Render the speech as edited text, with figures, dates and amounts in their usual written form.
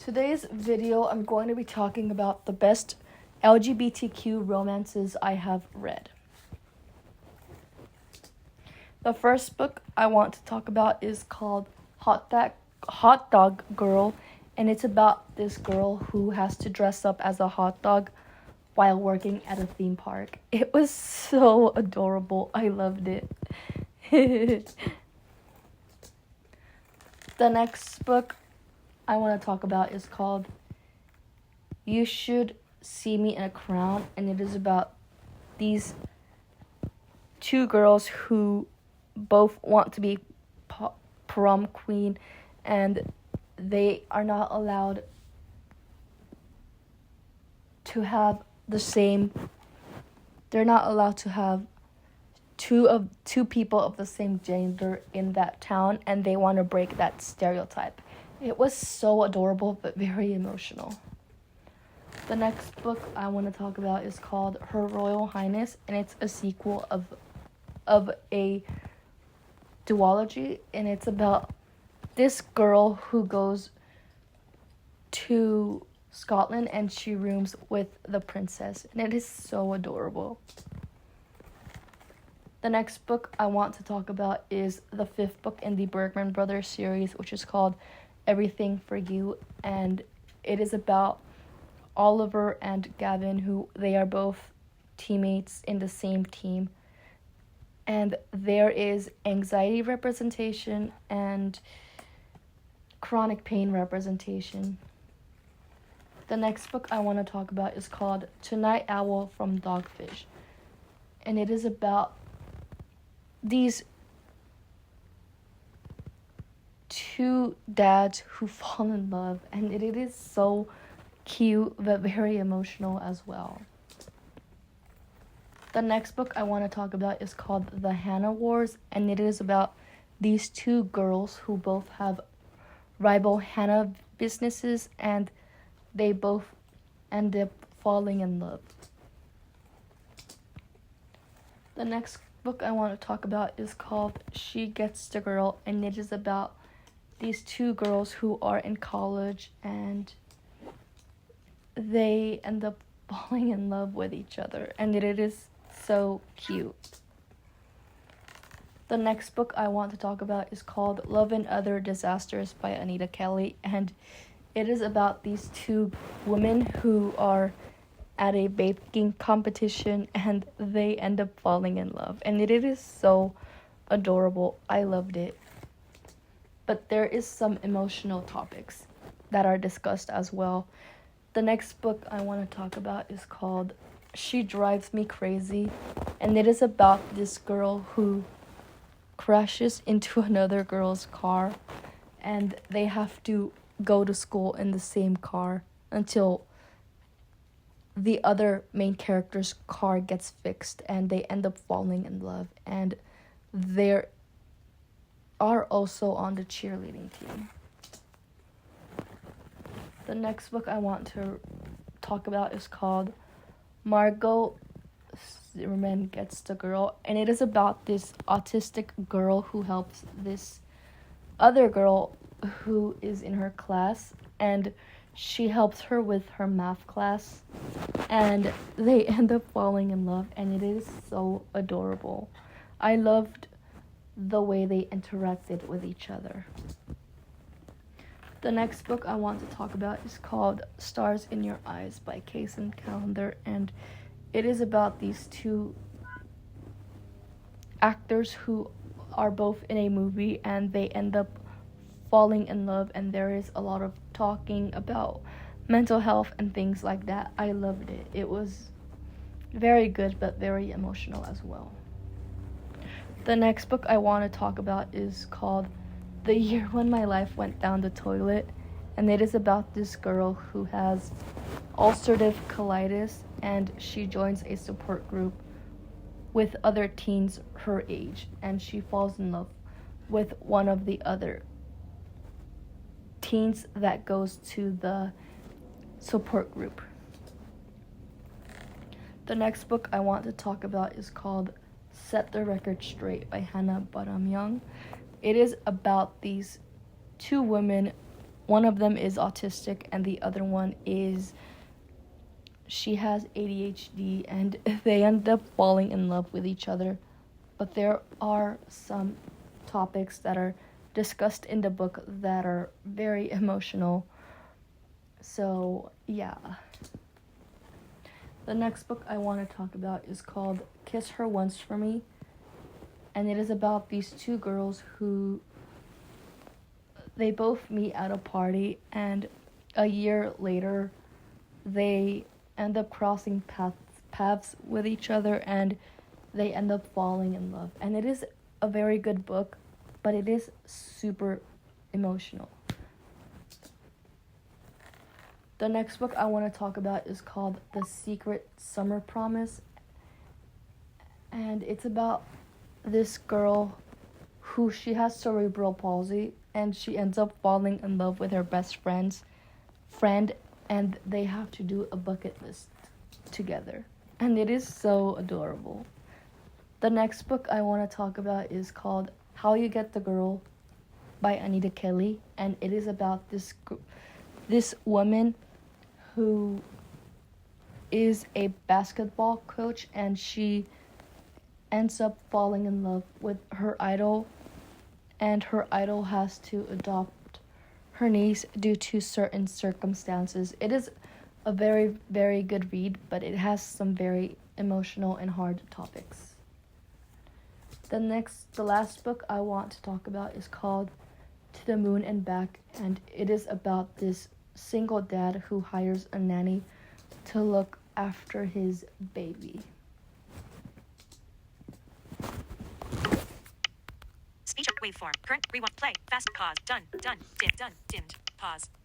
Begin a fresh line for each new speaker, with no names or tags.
Today's video, I'm going to be talking about the best LGBTQ romances I have read. The first book I want to talk about is called Hot Dog Girl, and it's about this girl who has to dress up as a hot dog while working at a theme park. It was so adorable. I loved it. The next book I want to talk about is called You Should See Me in a Crown, and it is about these two girls who both want to be prom queen, and they are not allowed to have they're not allowed to have two people of the same gender in that town, and they want to break that stereotype. It was so adorable but very emotional. The next book I want to talk about is called Her Royal Highness, and it's a sequel of a duology, and it's about this girl who goes to Scotland and she rooms with the princess, and it is so adorable. The next book I want to talk about is the fifth book in the Bergman Brothers series, which is called Everything for You, and it is about Oliver and Gavin, who they are both teammates in the same team, and there is anxiety representation and chronic pain representation. The next book I want to talk about is called Tonight Owl from Dogfish, and it is about these two dads who fall in love, and it is so cute but very emotional as well. The next book I want to talk about is called The Hannah Wars, and it is about these two girls who both have rival Hannah businesses, and they both end up falling in love. The next book I want to talk about is called She Gets the Girl, and it is about these two girls who are in college, and they end up falling in love with each other, and it is so cute. The next book I want to talk about is called Love and Other Disasters by Anita Kelly, and it is about these two women who are at a baking competition, and they end up falling in love, and it is so adorable. I loved it. But there is some emotional topics that are discussed as well. The next book I want to talk about is called She Drives Me Crazy, and it is about this girl who crashes into another girl's car, and they have to go to school in the same car until the other main character's car gets fixed, and they end up falling in love, and they are also on the cheerleading team. The next book I want to talk about is called Margot Zimmerman Gets the Girl, and it is about this autistic girl who helps this other girl who is in her class, and she helps her with her math class, and they end up falling in love, and it is so adorable. I loved the way they interacted with each other. The next book I want to talk about is called Stars in Your Eyes by Kaysen Callender, and it is about these two actors who are both in a movie, and they end up falling in love, and there is a lot of talking about mental health and things like that. I loved it. It was very good but very emotional as well. The next book I want to talk about is called The Year When My Life Went Down the Toilet, and it is about this girl who has ulcerative colitis, and she joins a support group with other teens her age, and she falls in love with one of the other teens that goes to the support group. The next book I want to talk about is called Set the Record Straight by Hannah Young. It is about these two women one of them is autistic and the other one is she has ADHD, and they end up falling in love with each other. But there are some topics that are discussed in the book that are very emotional. So, yeah. The next book I want to talk about is called Kiss Her Once for Me. And it is about these two girls who they both meet at a party, and a year later they end up crossing paths with each other, and they end up falling in love. And it is a very good book, but it is super emotional. The next book I want to talk about is called The Secret Summer Promise. And it's about this girl who she has cerebral palsy, and she ends up falling in love with her best friend, and they have to do a bucket list together. And it is so adorable. The next book I want to talk about is called How You Get the Girl by Anita Kelly, and it is about this woman who is a basketball coach, and she ends up falling in love with her idol, and her idol has to adopt her niece due to certain circumstances. It is a very, very good read, but it has some very emotional and hard topics. The last book I want to talk about is called To the Moon and Back, and it is about this single dad who hires a nanny to look after his baby.
Speech waveform. Current. Rewind. Play. Fast. Pause. Done. Done. Dimmed. Pause.